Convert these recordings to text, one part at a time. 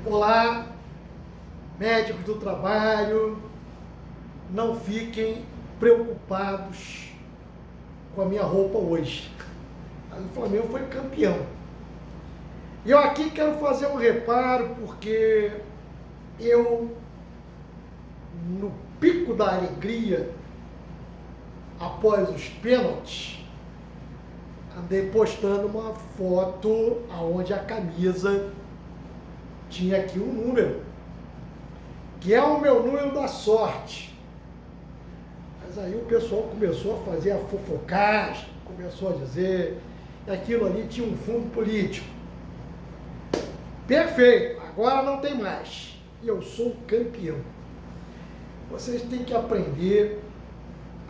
Olá, médicos do trabalho, não fiquem preocupados com a minha roupa hoje. O Flamengo foi campeão. E eu aqui quero fazer um reparo, porque eu, no pico da alegria, após os pênaltis, andei postando uma foto onde a camisa tinha aqui um número, que é o meu número da sorte. Mas aí o pessoal começou a fazer a fofocagem, começou a dizer que aquilo ali tinha um fundo político. Perfeito, agora não tem mais. E eu sou campeão. Vocês têm que aprender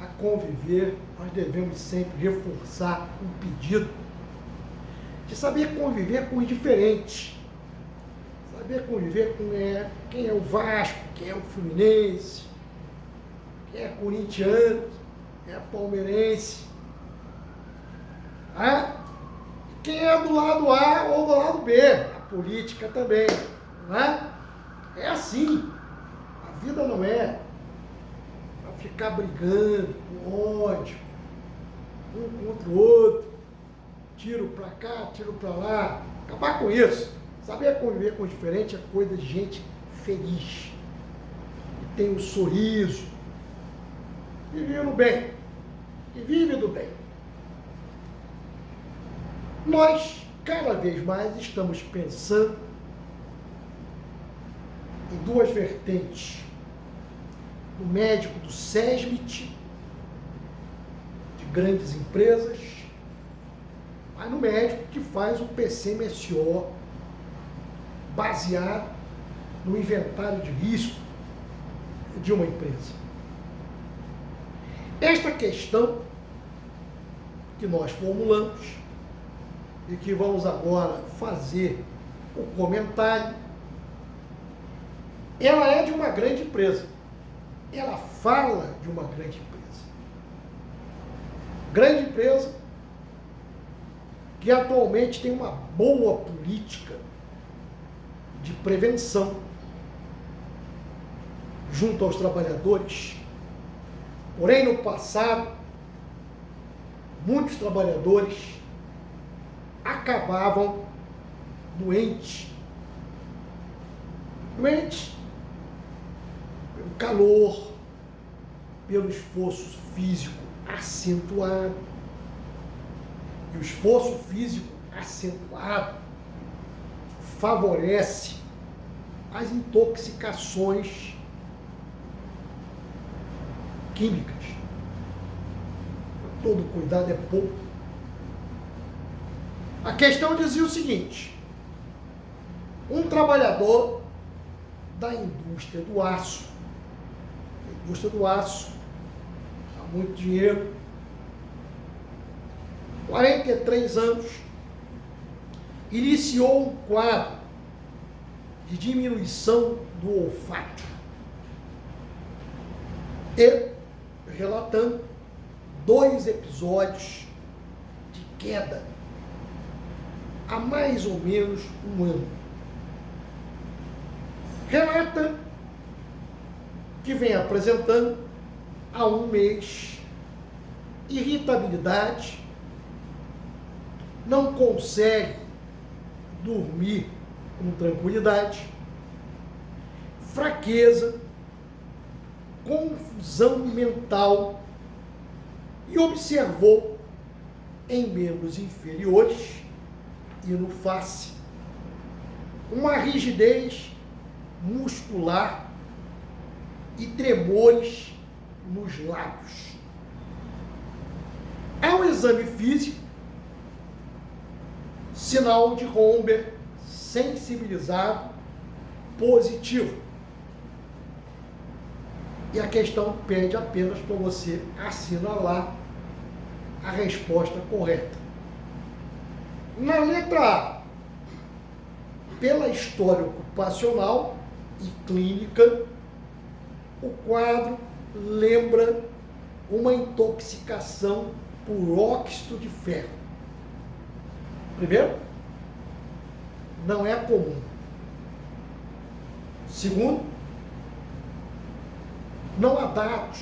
a conviver. Nós devemos sempre reforçar um pedido de saber conviver com os diferentes. Saber conviver com quem é o Vasco, quem é o Fluminense, quem é corintiano, quem é palmeirense. Quem é do lado A ou do lado B. A política também. Não é? É assim. A vida não é para ficar brigando, com ódio, um contra o outro, tiro para cá, tiro para lá. Acabar com isso. Saber conviver com o diferente é coisa de gente feliz, que tem um sorriso, e vive no bem, e vive do bem. Nós, cada vez mais, estamos pensando em duas vertentes. No médico do SESMIT, de grandes empresas, mas no médico que faz o PCMSO, baseado no inventário de risco de uma empresa. Esta questão que nós formulamos e que vamos agora fazer o comentário, ela é de uma grande empresa. Ela fala de uma grande empresa. Grande empresa que atualmente tem uma boa política de prevenção junto aos trabalhadores. Porém, no passado, muitos trabalhadores acabavam doentes. Doentes pelo calor, pelo esforço físico acentuado. E o esforço físico acentuado favorece as intoxicações químicas. Todo cuidado é pouco. A questão dizia o seguinte: um trabalhador da indústria do aço, a indústria do aço dá muito dinheiro, 43 anos, iniciou um quadro de diminuição do olfato e relatando 2 episódios de queda há mais ou menos um ano. Relata que vem apresentando há um mês irritabilidade, não consegue dormir com tranquilidade, fraqueza, confusão mental, e observou em membros inferiores e no face uma rigidez muscular e tremores nos lábios. Ao exame físico, sinal de Romber sensibilizado positivo. E a questão pede apenas para você assinalar a resposta correta. Na letra A, pela história ocupacional e clínica, o quadro lembra uma intoxicação por óxido de ferro. Primeiro, não é comum. Segundo, não há dados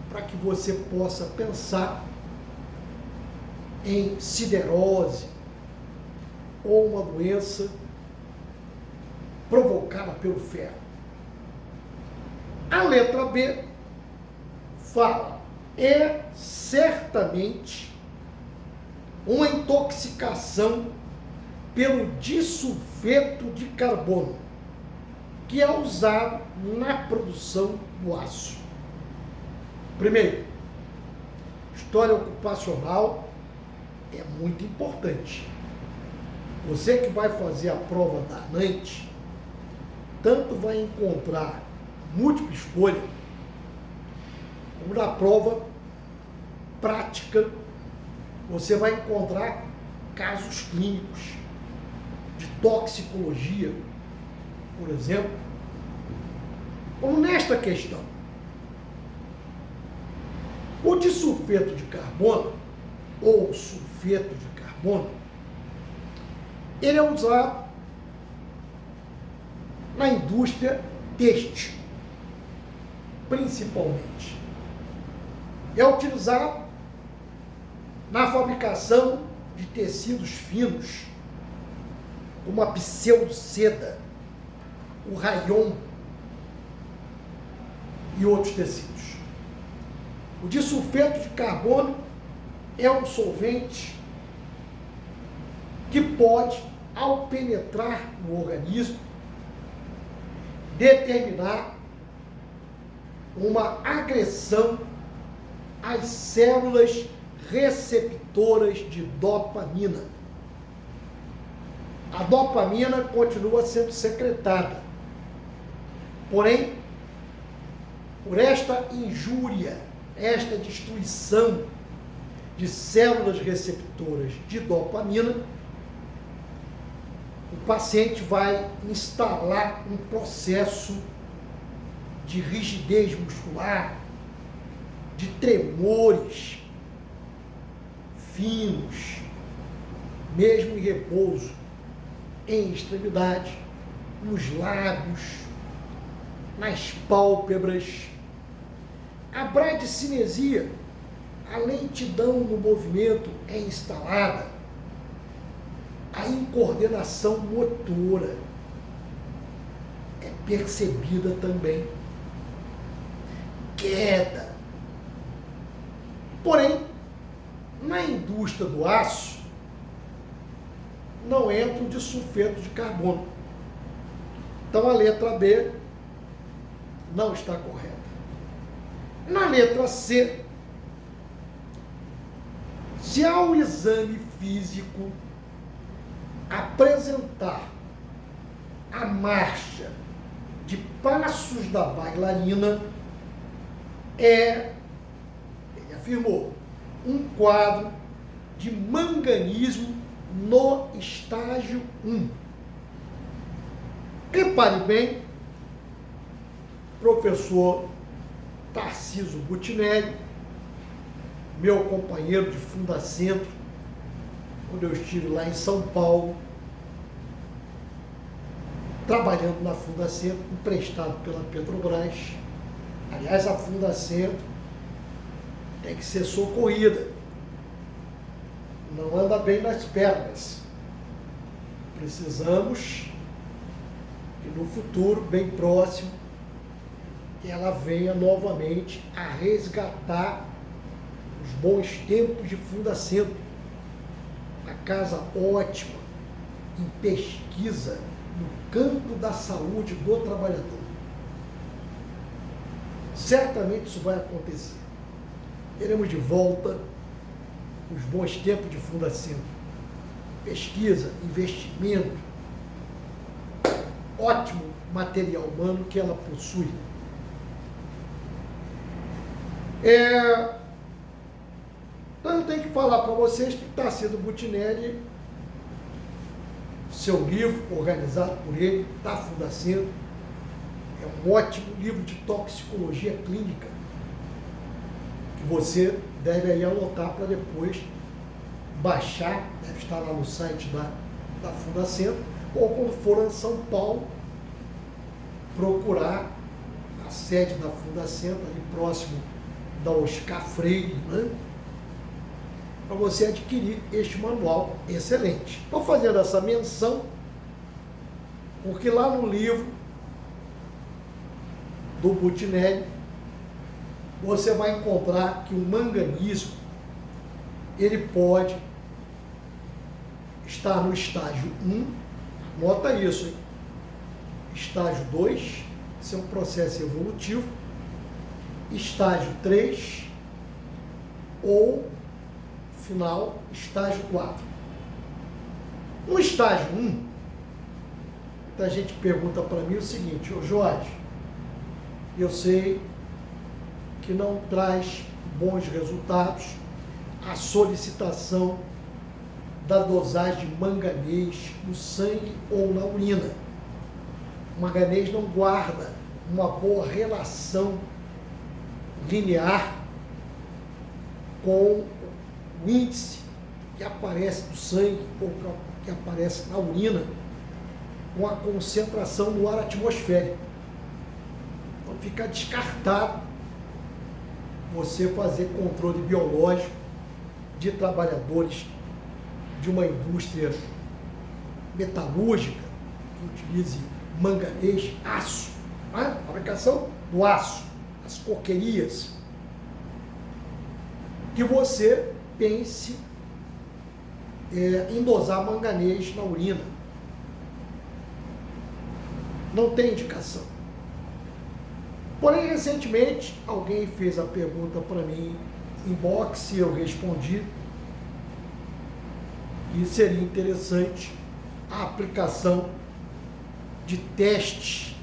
para que você possa pensar em siderose ou uma doença provocada pelo ferro. A letra B fala, é certamente uma intoxicação pelo disulfeto de carbono, que é usado na produção do aço. Primeiro, história ocupacional é muito importante. Você que vai fazer a prova da ANANT, tanto vai encontrar múltipla escolha, como na prova prática, você vai encontrar casos clínicos de toxicologia, por exemplo, como nesta questão. O disulfeto de carbono, ou sulfeto de carbono, ele é usado na indústria têxtil, principalmente. É utilizado na fabricação de tecidos finos, como a pseudo-seda, o rayon e outros tecidos. O disulfeto de carbono é um solvente que pode, ao penetrar no organismo, determinar uma agressão às células receptoras de dopamina. A dopamina continua sendo secretada, porém, por esta injúria, esta destruição de células receptoras de dopamina, o paciente vai instalar um processo de rigidez muscular, de tremores finos, mesmo em repouso, em extremidade, nos lábios, nas pálpebras. A bradicinesia, a lentidão no movimento é instalada, a incoordenação motora é percebida também, queda. Porém, na indústria do aço, não entra o disulfeto de carbono. Então a letra B não está correta. Na letra C, se ao exame físico apresentar a marcha de passos da bailarina, ele afirmou, um quadro de manganismo no estágio 1. Repare bem, professor Tarcísio Butinelli, meu companheiro de Fundacentro, quando eu estive lá em São Paulo, trabalhando na Fundacentro, emprestado pela Petrobras. Aliás, a Fundacentro tem que ser socorrida. Não anda bem nas pernas. Precisamos que no futuro, bem próximo, ela venha novamente a resgatar os bons tempos de Fundacentro. A casa ótima em pesquisa no campo da saúde do trabalhador. Certamente isso vai acontecer. Teremos de volta os bons tempos de Fundacentro. Pesquisa, investimento, ótimo material humano que ela possui. Então eu tenho que falar para vocês que Tarcísio Butinelli, seu livro, organizado por ele, da Fundacentro, é um ótimo livro de toxicologia clínica, que você deve aí anotar para depois baixar, deve estar lá no site da Fundacentro, ou quando for em São Paulo, procurar a sede da Fundacentro, ali próximo da Oscar Freire, né? Para você adquirir este manual excelente. Estou fazendo essa menção porque lá no livro do Butinelli você vai encontrar que o manganismo ele pode estar no estágio 1, nota isso, hein? Estágio 2, isso é um processo evolutivo, estágio 3 ou final, estágio 4. No estágio 1, a gente pergunta para mim o seguinte: ô Jorge, eu sei que não traz bons resultados a solicitação da dosagem de manganês no sangue ou na urina. O manganês não guarda uma boa relação linear com o índice que aparece no sangue ou que aparece na urina, com a concentração no ar atmosférico. Então fica descartado você fazer controle biológico de trabalhadores de uma indústria metalúrgica que utilize manganês, aço, né? Fabricação do aço, as coquerias, que você pense em dosar manganês na urina. Não tem indicação. Porém, recentemente, alguém fez a pergunta para mim em box e eu respondi que seria interessante a aplicação de testes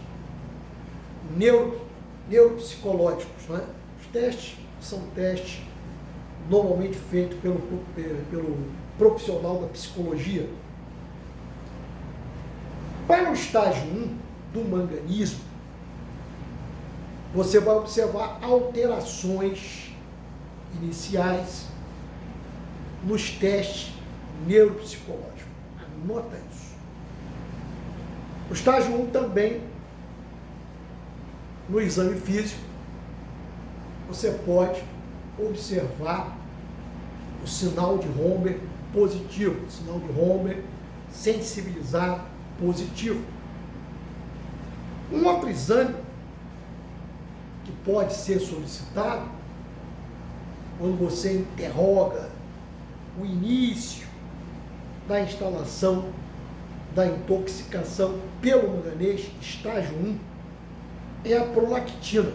neuropsicológicos, né? Os testes são testes normalmente feitos pelo profissional da psicologia. Para o estágio 1 do manganismo, você vai observar alterações iniciais nos testes neuropsicológicos. Anota isso. O estágio 1 também, no exame físico, você pode observar o sinal de Homer positivo, o sinal de Homer sensibilizado positivo. Um outro exame que pode ser solicitado quando você interroga o início da instalação da intoxicação pelo manganês, estágio 1, é a prolactina.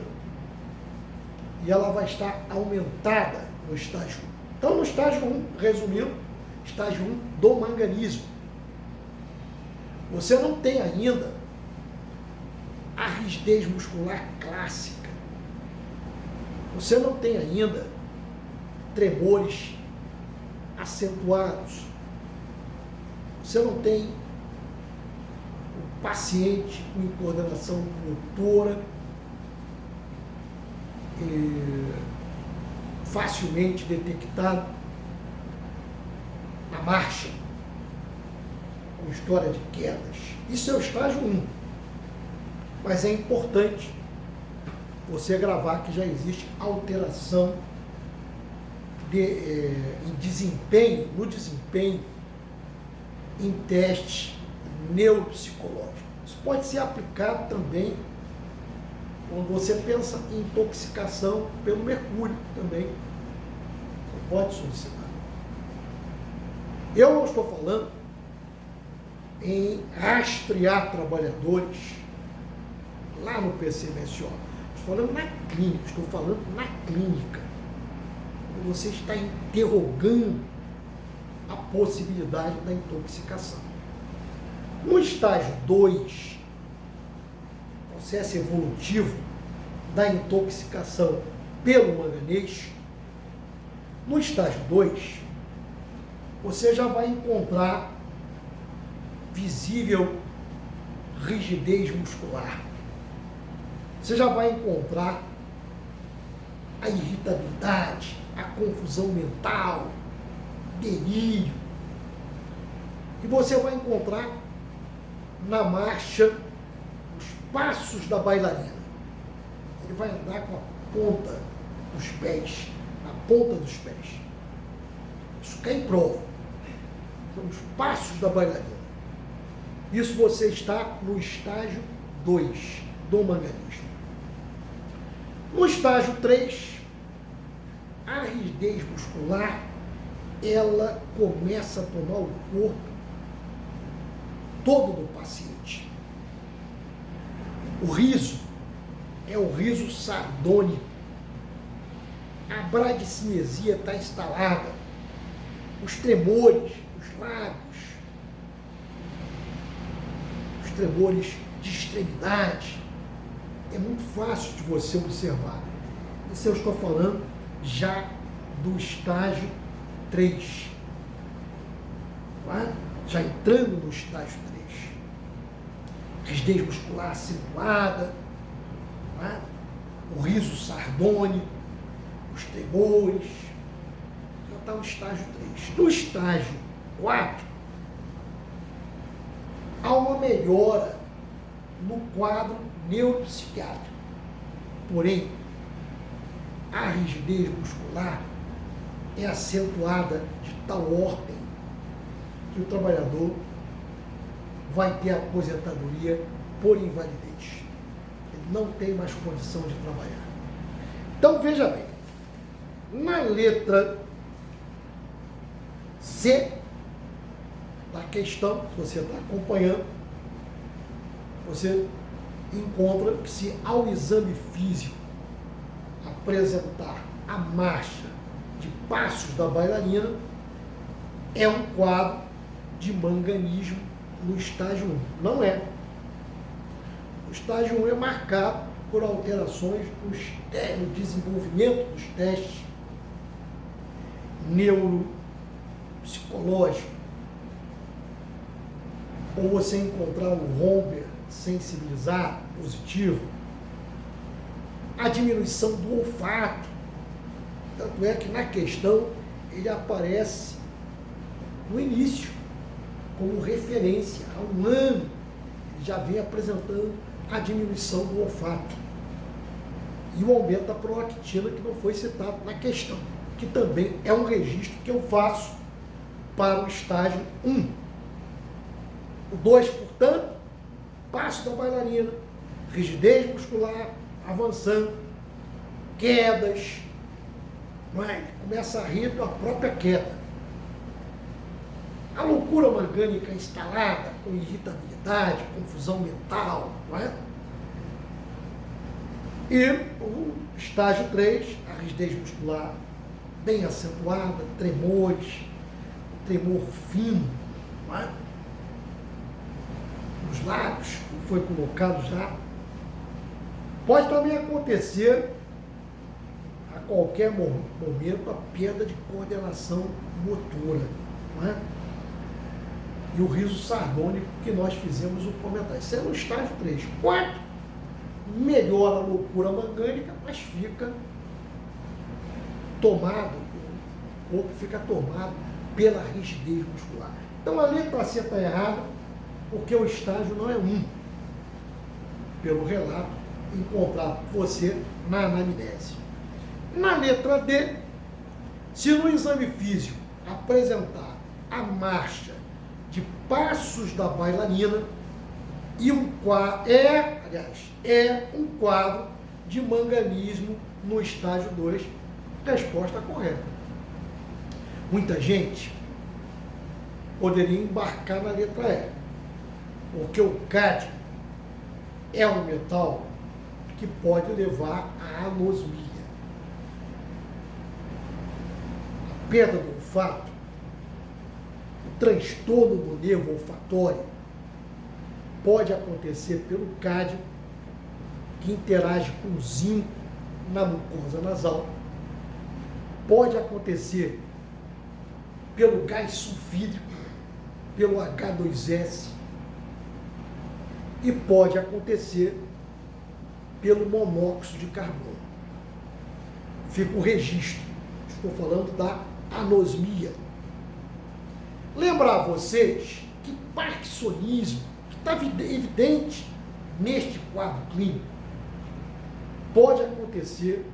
E ela vai estar aumentada no estágio 1. Então, no estágio 1, resumindo, estágio 1 do manganismo, você não tem ainda a rigidez muscular clássica. Você não tem ainda tremores acentuados. Você não tem o paciente com incoordenação motora facilmente detectado na marcha, com história de quedas. Isso é o estágio 1. Mas é importante você gravar que já existe alteração no desempenho em testes neuropsicológicos. Isso pode ser aplicado também quando você pensa em intoxicação pelo mercúrio também. Você pode solicitar. Eu não estou falando em rastrear trabalhadores lá no PCMSO. Estou falando na clínica, estou falando na clínica. Quando você está interrogando a possibilidade da intoxicação. No estágio 2, processo evolutivo da intoxicação pelo manganês, no estágio 2, você já vai encontrar visível rigidez muscular. Você já vai encontrar a irritabilidade, a confusão mental, delírio. E você vai encontrar na marcha os passos da bailarina. Ele vai andar com a ponta dos pés, a ponta dos pés. Isso cai em prova. São os passos da bailarina. Isso você está no estágio 2 do manganismo. No estágio 3, a rigidez muscular, ela começa a tomar o corpo todo do paciente. O riso é o riso sardônico. A bradicinesia está instalada. Os tremores, os lábios, os tremores de extremidade. É muito fácil de você observar. Isso eu estou falando já do estágio 3. Tá? Já entrando no estágio 3. Rigidez muscular acentuada, tá? O riso sardônico, os tremores. Já está no estágio 3. No estágio 4, há uma melhora no quadro neuropsiquiátrico. Porém, a rigidez muscular é acentuada de tal ordem que o trabalhador vai ter aposentadoria por invalidez. Ele não tem mais condição de trabalhar. Então, veja bem, na letra C da questão, se você está acompanhando, você encontra que se ao exame físico apresentar a marcha de passos da bailarina, é um quadro de manganismo no estágio 1. Não é. O estágio 1 é marcado por alterações no desenvolvimento dos testes neuropsicológicos. Ou você encontrar o Romber sensibilizado, positivo, a diminuição do olfato. Tanto é que na questão ele aparece no início, como referência. Há um ano ele já vem apresentando a diminuição do olfato. E o aumento da prolactina, que não foi citado na questão, que também é um registro que eu faço para o estágio 1. O 2, portanto, passo da bailarina, rigidez muscular avançando, quedas, não é? Ele começa a rir da própria queda. A loucura mangânica instalada, com irritabilidade, confusão mental, não é? E o estágio 3, a rigidez muscular bem acentuada, tremores, tremor fino, não é? Nos lábios, como foi colocado já. Pode também acontecer a qualquer momento a perda de coordenação motora, não é? E o riso sardônico que nós fizemos o comentário. Isso é no estágio 3. 4, melhora a loucura mangânica, mas fica tomado, o corpo fica tomado pela rigidez muscular. Então a letra C está errada, porque o estágio não é 1, pelo relato encontrado por você na anamnese. Na letra D, se no exame físico apresentar a marcha de passos da bailarina e um quadro, é um quadro de manganismo no estágio 2, resposta correta. Muita gente poderia embarcar na letra E, porque o cádmio é um metal que pode levar à anosmia. A perda do olfato, o transtorno do nervo olfatório pode acontecer pelo cádmio, que interage com o zinco na mucosa nasal. Pode acontecer pelo gás sulfídrico, pelo H2S, e pode acontecer pelo monóxido de carbono. Fica o registro. Estou falando da anosmia. Lembrar a vocês que parkinsonismo, que está evidente neste quadro clínico pode acontecer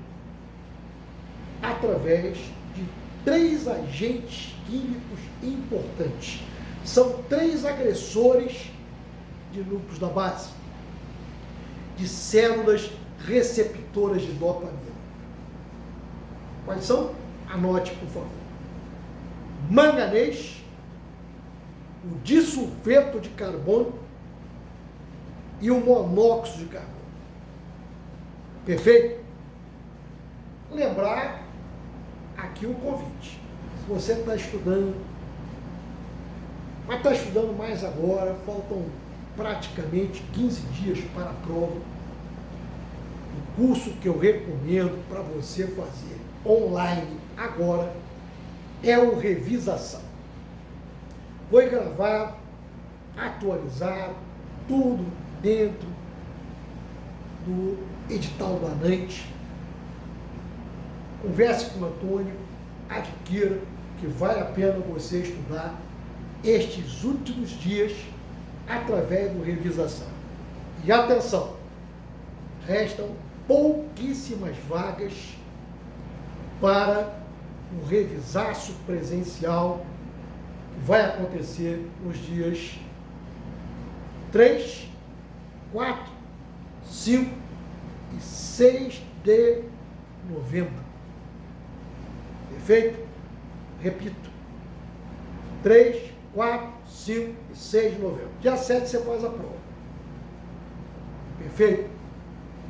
através de 3 agentes químicos importantes. São 3 agressores de núcleos da base, de células receptoras de dopamina. Quais são? Anote, por favor. Manganês, o disulfeto de carbono e o monóxido de carbono. Perfeito? Lembrar aqui o convite. Se você está estudando, mas está estudando mais agora, faltam praticamente 15 dias para a prova. O curso que eu recomendo para você fazer online agora é o Revisação. Foi gravado, atualizado, tudo dentro do edital do ANANT. Converse com o Antônio, adquira, que vale a pena você estudar estes últimos dias através do Revisação. E atenção, restam pouquíssimas vagas para o Revisaço presencial que vai acontecer nos dias 3, 4, 5 e 6 de novembro. Perfeito? Repito. 3, 4, 5 e 6 de novembro. Dia 7 você faz a prova. Perfeito?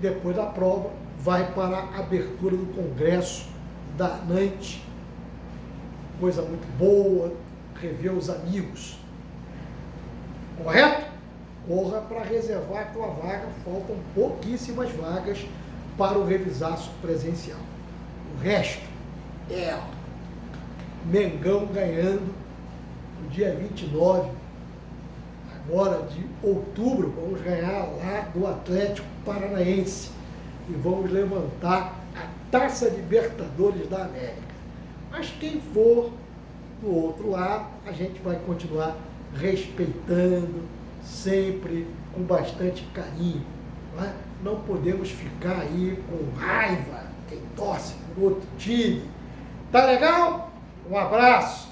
Depois da prova, vai para a abertura do congresso da ANANT. Coisa muito boa, rever os amigos. Correto? Corra para reservar a tua vaga. Faltam pouquíssimas vagas para o Revisaço presencial. O resto é Mengão ganhando no dia 29, agora de outubro, vamos ganhar lá do Atlético Paranaense e vamos levantar a Taça Libertadores da América. Mas quem for do outro lado, a gente vai continuar respeitando, sempre com bastante carinho. Não é? Não podemos ficar aí com raiva, quem torce por outro time. Tá legal? Um abraço!